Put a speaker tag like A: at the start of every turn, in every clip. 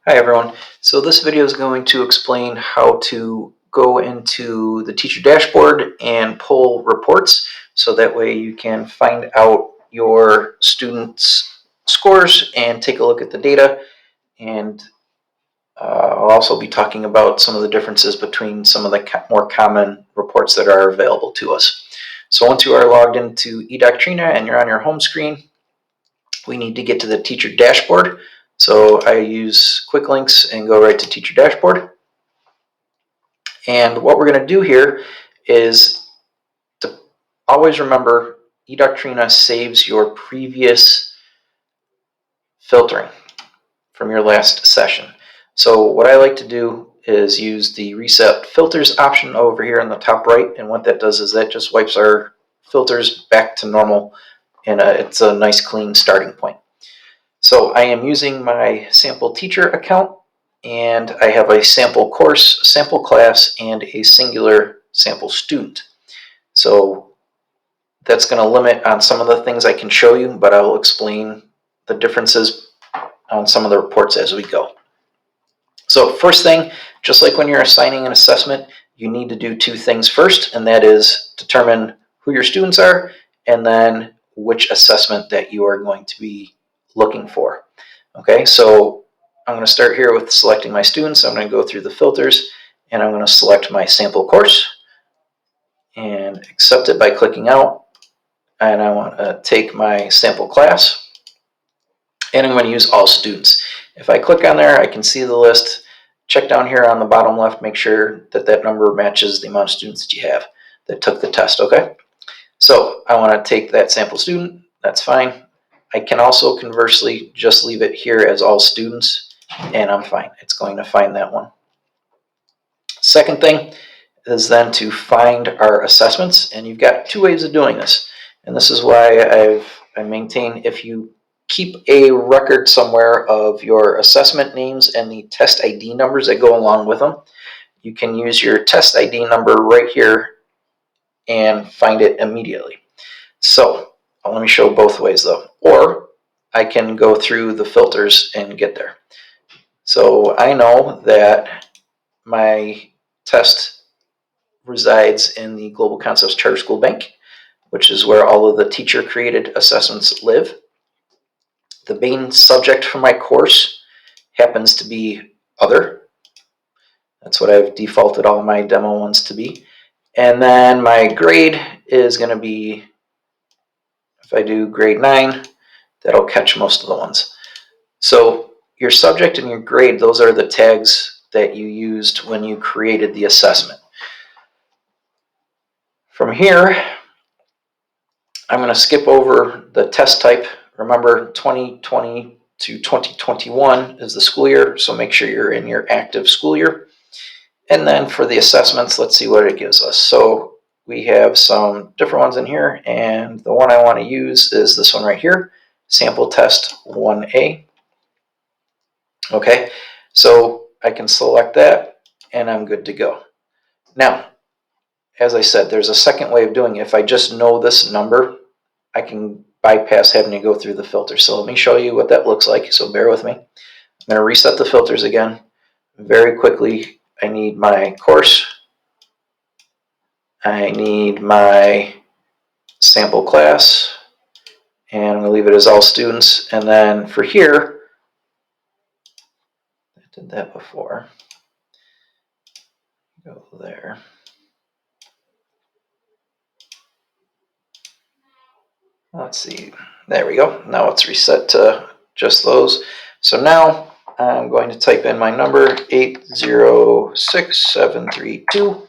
A: Hi everyone. So this video is going to explain how to go into the teacher dashboard and pull reports so that way you can find out your students' scores and take a look at the data. And I'll also be talking about some of the differences between some of the more common reports that are available to us. So once you are logged into eDoctrina and you're on your home screen, we need to get to the teacher dashboard. So I use quick links and go right to teacher dashboard. And what we're going to do here is to always remember eDoctrina saves your previous filtering from your last session. So what I like to do is use the reset filters option over here in the top right, and what that does is that just wipes our filters back to normal, and it's a nice clean starting point. So I am using my sample teacher account, and I have a sample course, sample class, and a singular sample student. So that's going to limit on some of the things I can show you, but I will explain the differences on some of the reports as we go. So first thing, just like when you're assigning an assessment, you need to do two things first, and that is determine who your students are and then which assessment that you are going to be looking for. Okay, so I'm going to start here with selecting my students. I'm going to go through the filters and I'm going to select my sample course and accept it by clicking out. And I want to take my sample class and I'm going to use all students. If I click on there, I can see the list. Check down here on the bottom left, make sure that that number matches the amount of students that you have that took the test, okay? So I want to take that sample student, that's fine. I can also conversely just leave it here as all students and I'm fine. It's going to find that one. Second thing is then to find our assessments, and you've got two ways of doing this. And this is why I maintain if you keep a record somewhere of your assessment names and the test ID numbers that go along with them, you can use your test ID number right here and find it immediately. So let me show both ways though, or I can go through the filters and get there. So I know that my test resides in the Global Concepts Charter School Bank, which is where all of the teacher created assessments live. The main subject for my course happens to be other. That's what I've defaulted all my demo ones to be. And then my grade is going to be, if I do grade 9, that'll catch most of the ones. So your subject and your grade, those are the tags that you used when you created the assessment. From here, I'm going to skip over the test type. Remember, 2020 to 2021 is the school year, so make sure you're in your active school year. And then for the assessments, let's see what it gives us. So we have some different ones in here, and the one I want to use is this one right here, Sample Test 1A. Okay, so I can select that, and I'm good to go. Now, as I said, there's a second way of doing it. If I just know this number, I can bypass having to go through the filter. So let me show you what that looks like, so bear with me. I'm going to reset the filters again. Very quickly, I need my course. I need my sample class, and I'm going to leave it as all students. And then for here, I did that before. Go there. Let's see, there we go. Now it's reset to just those. So now I'm going to type in my number 806732,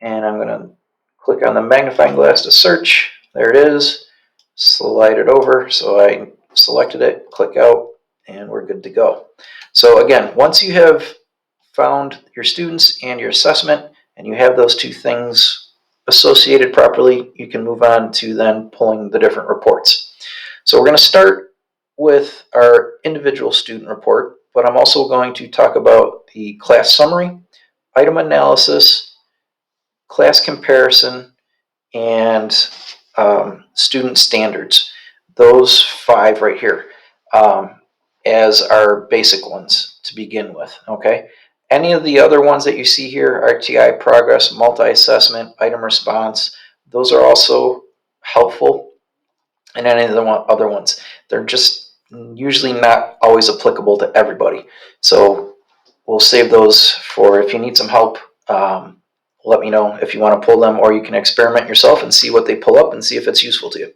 A: and I'm going to click on the magnifying glass to search. There it is. Slide it over. So I selected it, click out, and we're good to go. So again, once you have found your students and your assessment, and you have those two things associated properly, you can move on to then pulling the different reports. So we're going to start with our individual student report, but I'm also going to talk about the class summary, item analysis, class comparison, and student standards. Those 5 right here. as our basic ones to begin with, okay? Any of the other ones that you see here, RTI, progress, multi-assessment, item response, those are also helpful. And any of the other ones, they're just usually not always applicable to everybody. So we'll save those for if you need some help. Let me know if you want to pull them, or you can experiment yourself and see what they pull up and see if it's useful to you.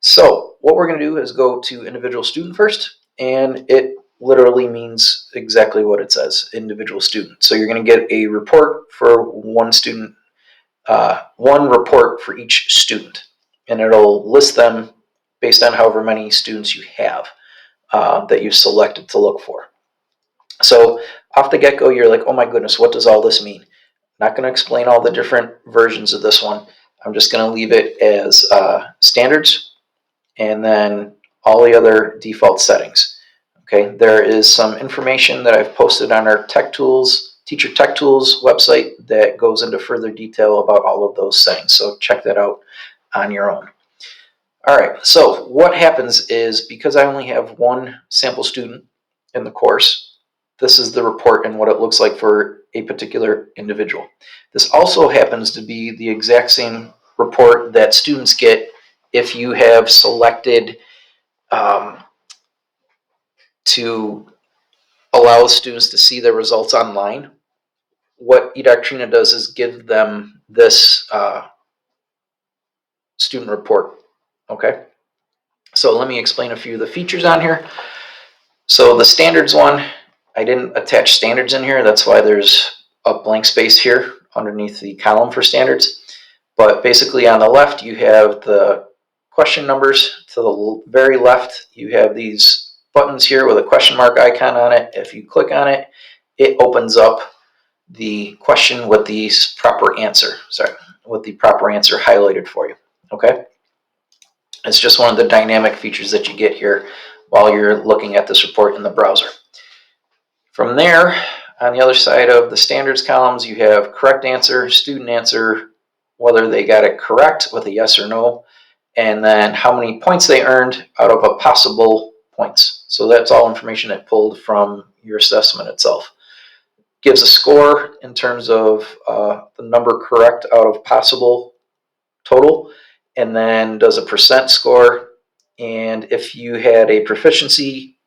A: So what we're going to do is go to individual student first, and it literally means exactly what it says, individual student. So you're going to get a report for one student, one report for each student, and it'll list them based on however many students you have that you've selected to look for. So off the get-go, you're like, oh my goodness, what does all this mean? Not going to explain all the different versions of this one. I'm just going to leave it as standards, and then all the other default settings. Okay, there is some information that I've posted on our Tech Tools, Teacher Tech Tools website that goes into further detail about all of those settings. So check that out on your own. All right, so what happens is, because I only have one sample student in the course, this is the report and what it looks like for a particular individual. This also happens to be the exact same report that students get if you have selected to allow students to see their results online. What eDoctrina does is give them this student report, okay? So let me explain a few of the features on here. So the standards one, I didn't attach standards in here. That's why there's a blank space here underneath the column for standards. But basically on the left, you have the question numbers. To the very left, you have these buttons here with a question mark icon on it. If you click on it, it opens up the question with the proper answer. With the proper answer highlighted for you. Okay? It's just one of the dynamic features that you get here while you're looking at this report in the browser. From there, on the other side of the standards columns, you have correct answer, student answer, whether they got it correct with a yes or no, and then how many points they earned out of a possible points. So that's all information that pulled from your assessment itself. Gives a score in terms of the number correct out of possible total, and then does a percent score. And if you had a proficiency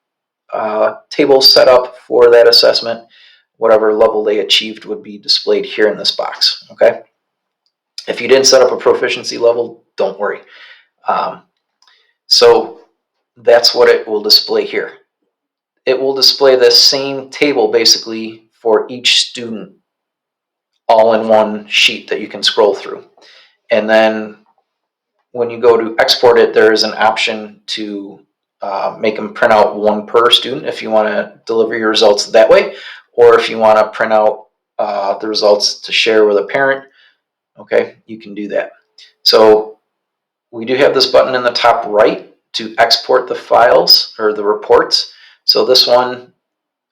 A: table set up for that assessment, whatever level they achieved would be displayed here in this box, okay? If you didn't set up a proficiency level, don't worry. So that's what it will display here. It will display the same table basically for each student all in one sheet that you can scroll through. And then when you go to export it, there is an option to make them print out one per student if you want to deliver your results that way, or if you want to print out the results to share with a parent, okay, you can do that. So we do have this button in the top right to export the files or the reports. So this one,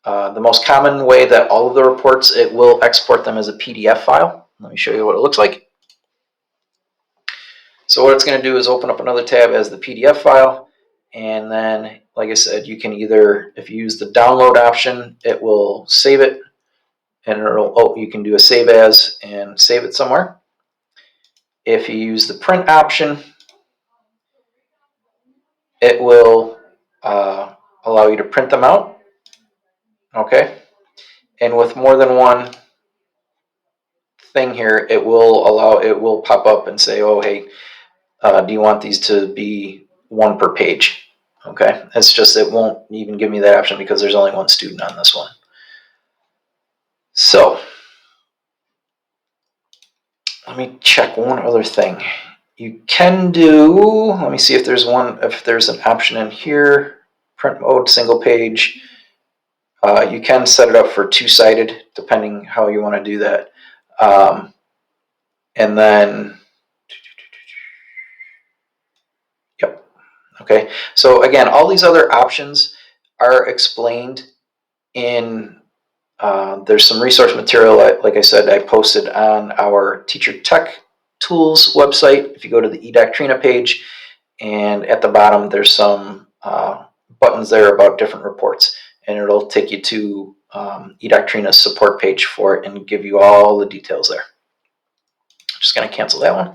A: the most common way that all of the reports, it will export them as a PDF file. Let me show you what it looks like. So what it's going to do is open up another tab as the PDF file, and then, like I said, you can either, if you use the download option, it will save it, and you can do a save as and save it somewhere. If you use the print option, it will allow you to print them out, okay? And with more than one thing here, it will pop up and say, oh, hey, do you want these to be one per page? Okay, it's just, it won't even give me that option because there's only one student on this one. So let me check one other thing. You can do, let me see if there's an option in here, print mode, single page. You can set it up for two-sided, depending how you want to do that. And then, yep, okay. So again, all these other options are explained in, there's some resource material, like I said, I posted on our Teacher Tech Tools website. If you go to the eDoctrina page, and at the bottom there's some buttons there about different reports, and it'll take you to eDoctrina's support page for it and give you all the details there. Just going to cancel that one.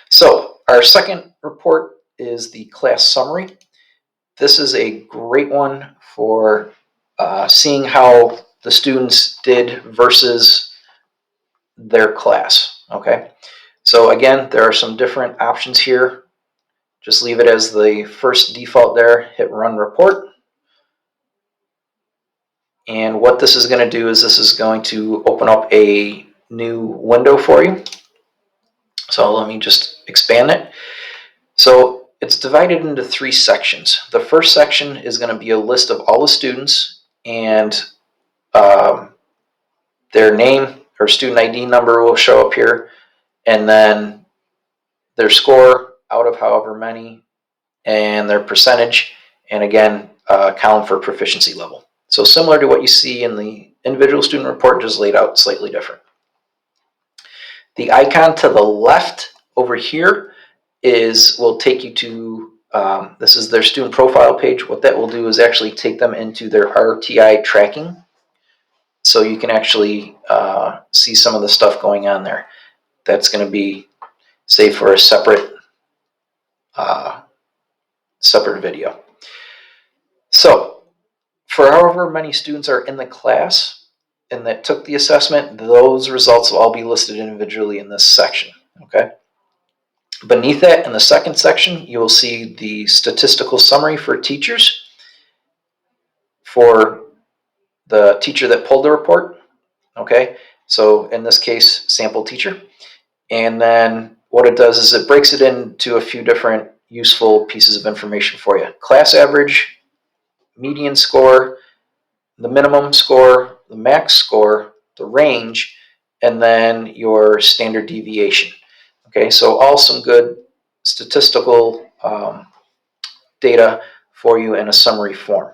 A: So our second report is the class summary. This is a great one for seeing how the students did versus their class. Okay, so again, there are some different options here. Just leave it as the first default there, hit run report. And what this is going to do is this is going to open up a new window for you. So let me just expand it. So it's divided into 3 sections. The first section is going to be a list of all the students and their name or student ID number will show up here, and then their score out of however many, and their percentage, and again, a column for proficiency level. So similar to what you see in the individual student report, just laid out slightly different. The icon to the left over here will take you to, this is their student profile page. What that will do is actually take them into their RTI tracking. So you can actually see some of the stuff going on there. That's going to be saved for a separate video. So for however many students are in the class and that took the assessment, those results will all be listed individually in this section. Okay. Beneath that, in the second section, you will see the statistical summary for teachers for the teacher that pulled the report. Okay, so in this case, sample teacher. And then what it does is it breaks it into a few different useful pieces of information for you. Class average, median score, the minimum score, the max score, the range, and then your standard deviation. Okay, so all some good statistical data for you in a summary form.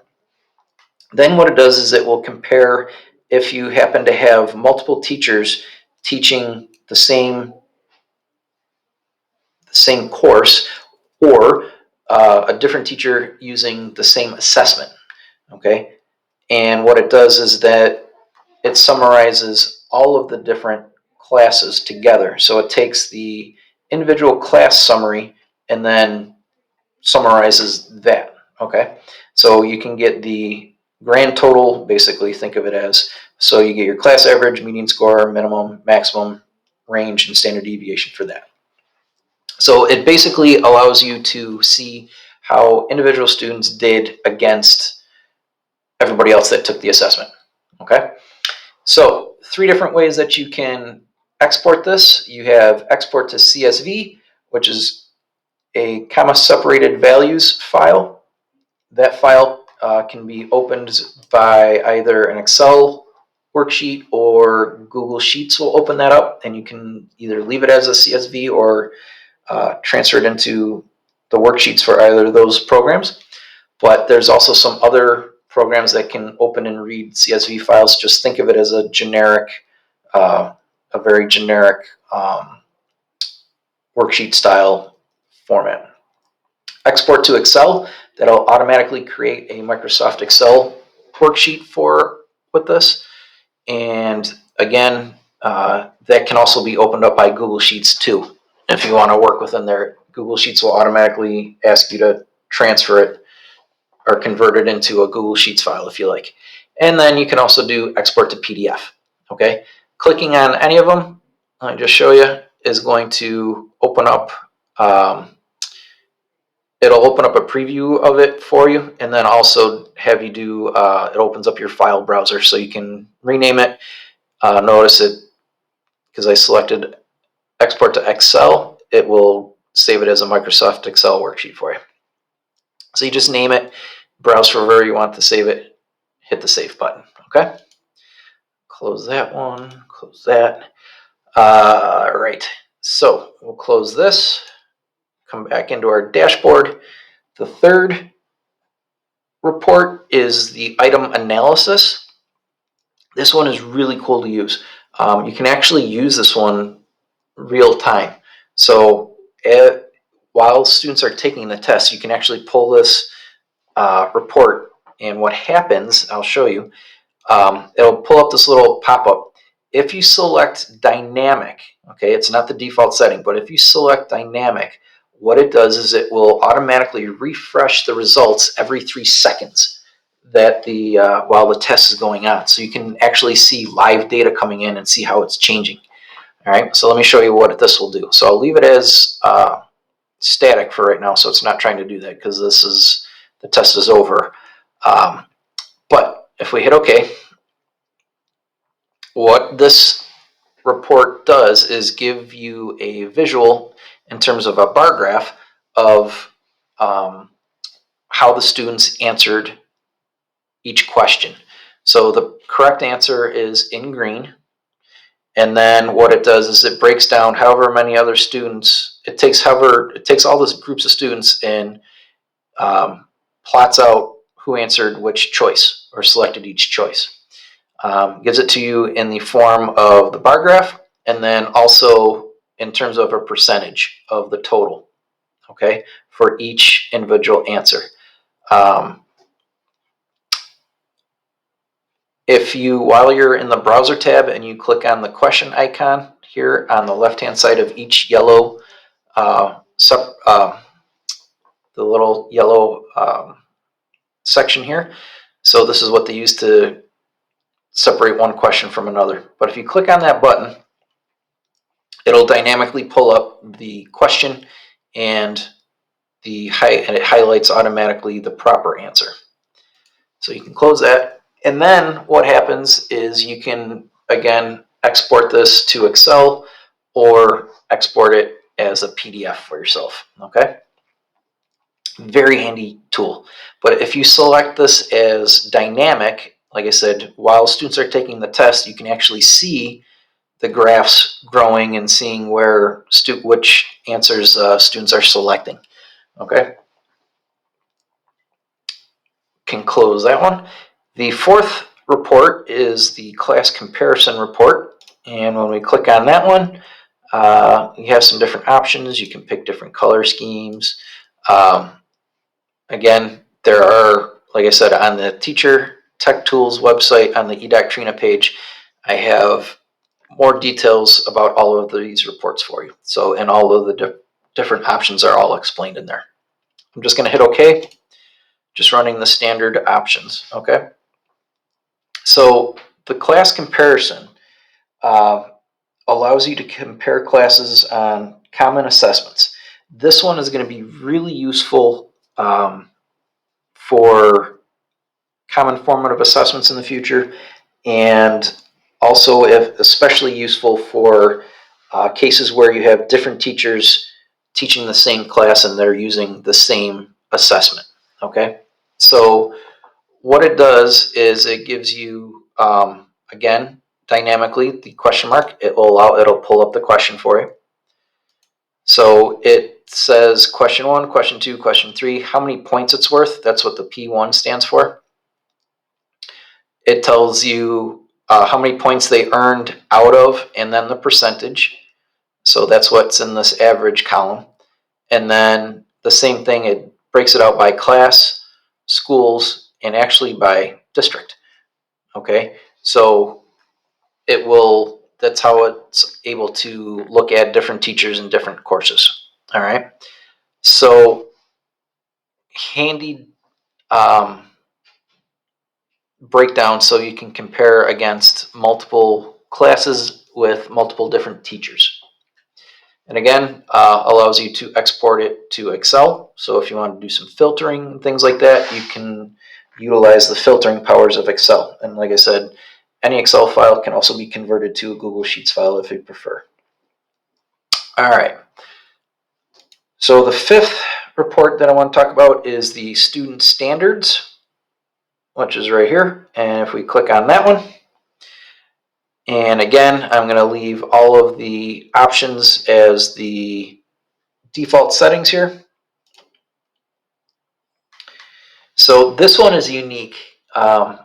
A: Then what it does is it will compare if you happen to have multiple teachers teaching the same course, or a different teacher using the same assessment. Okay, and what it does is that it summarizes all of the different classes together. So it takes the individual class summary and then summarizes that. Okay, so you can get the grand total, basically think of it as, so you get your class average, median score, minimum, maximum, range, and standard deviation for that. So it basically allows you to see how individual students did against everybody else that took the assessment. Okay, so 3 different ways that you can export this. You have export to CSV, which is a comma separated values file. That file can be opened by either an Excel worksheet or Google Sheets will open that up, and you can either leave it as a CSV or transfer it into the worksheets for either of those programs. But there's also some other programs that can open and read CSV files. Just think of it as a generic, a very generic worksheet style format. Export to Excel, that'll automatically create a Microsoft Excel worksheet with this. And again, that can also be opened up by Google Sheets too. If you want to work within there, Google Sheets will automatically ask you to transfer it or convert it into a Google Sheets file if you like. And then you can also do export to PDF. Okay, clicking on any of them, I'll just show you, is going to open up, it'll open up a preview of it for you, and then also have you do, it opens up your file browser so you can rename it. Notice it, because I selected export to Excel, it will save it as a Microsoft Excel worksheet for you. So you just name it, browse for wherever you want to save it, hit the save button. Okay, close that one, close that. Right, so we'll close this, come back into our dashboard. The third report is the item analysis. This one is really cool to use. You can actually use this one real time. So while students are taking the test, you can actually pull this report. And what happens, I'll show you, it'll pull up this little pop-up. If you select dynamic, okay, it's not the default setting, but if you select dynamic, what it does is it will automatically refresh the results every 3 seconds that while the test is going on. So you can actually see live data coming in and see how it's changing. All right, so let me show you what this will do. So I'll leave it as static for right now, so it's not trying to do that because the test is over. But if we hit OK, what this report does is give you a visual in terms of a bar graph of how the students answered each question. So the correct answer is in green. And then what it does is it breaks down however many other students, it takes all those groups of students and plots out who answered which choice or selected each choice. Gives it to you in the form of the bar graph and then also in terms of a percentage of the total, okay, for each individual answer. While you're in the browser tab and you click on the question icon here on the left-hand side of each yellow, the little yellow section here, so this is what they use to separate one question from another. But if you click on that button, it'll dynamically pull up the question and it highlights automatically the proper answer. So you can close that. And then what happens is you can, again, export this to Excel or export it as a PDF for yourself, okay? Very handy tool. But if you select this as dynamic, like I said, while students are taking the test, you can actually see the graphs growing and seeing which answers students are selecting, okay? Can close that one. The fourth report is the class comparison report. And when we click on that one, you have some different options. You can pick different color schemes. Again, there are, like I said, on the Teacher Tech Tools website, on the eDoctrina page, I have more details about all of these reports for you. So, and all of the different options are all explained in there. I'm just going to hit OK. Just running the standard options, okay? So the class comparison allows you to compare classes on common assessments. This one is going to be really useful for common formative assessments in the future, and also especially useful for cases where you have different teachers teaching the same class and they're using the same assessment, okay? So what it does is it gives you, again, dynamically the question mark. It'll pull up the question for you. So it says question 1, question 2, question 3, how many points it's worth. That's what the P1 stands for. It tells you how many points they earned out of, and then the percentage. So that's what's in this average column. And then the same thing, it breaks it out by class, schools, and actually by district. Okay, so that's how it's able to look at different teachers and different courses. All right, so handy breakdown so you can compare against multiple classes with multiple different teachers. And again, allows you to export it to Excel. So if you want to do some filtering and things like that, you can utilize the filtering powers of Excel. And like I said, any Excel file can also be converted to a Google Sheets file if you prefer. All right. So the fifth report that I want to talk about is the student standards, which is right here. And if we click on that one, and again, I'm going to leave all of the options as the default settings here. So this one is unique, and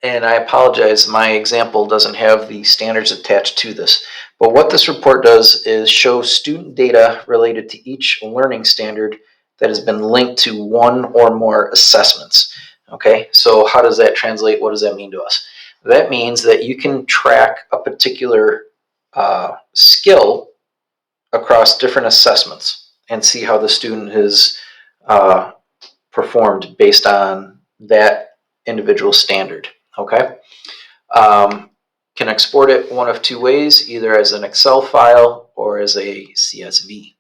A: I apologize, my example doesn't have the standards attached to this. But what this report does is show student data related to each learning standard that has been linked to one or more assessments. Okay, so how does that translate? What does that mean to us? That means that you can track a particular skill across different assessments and see how the student has performed based on that individual standard. Okay, can export it one of two ways, either as an Excel file or as a CSV.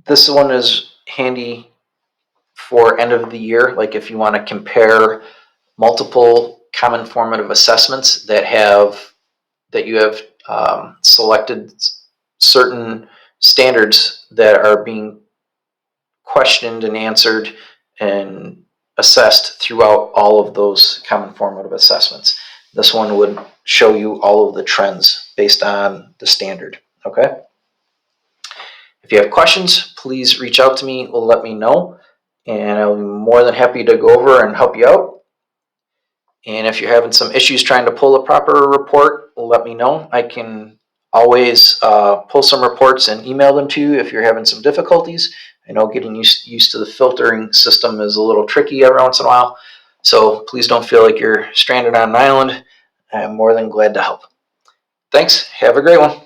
A: This one is handy for end of the year, like if you want to compare multiple common formative assessments that you have selected certain standards that are being questioned and answered and assessed throughout all of those common formative assessments. This one would show you all of the trends based on the standard. Okay. If you have questions, please reach out to me, let me know, and I'll be more than happy to go over and help you out. And if you're having some issues trying to pull a proper report, let me know. I can always pull some reports and email them to you if you're having some difficulties. I know getting used to the filtering system is a little tricky every once in a while, so please don't feel like you're stranded on an island. I'm more than glad to help. Thanks. Have a great one.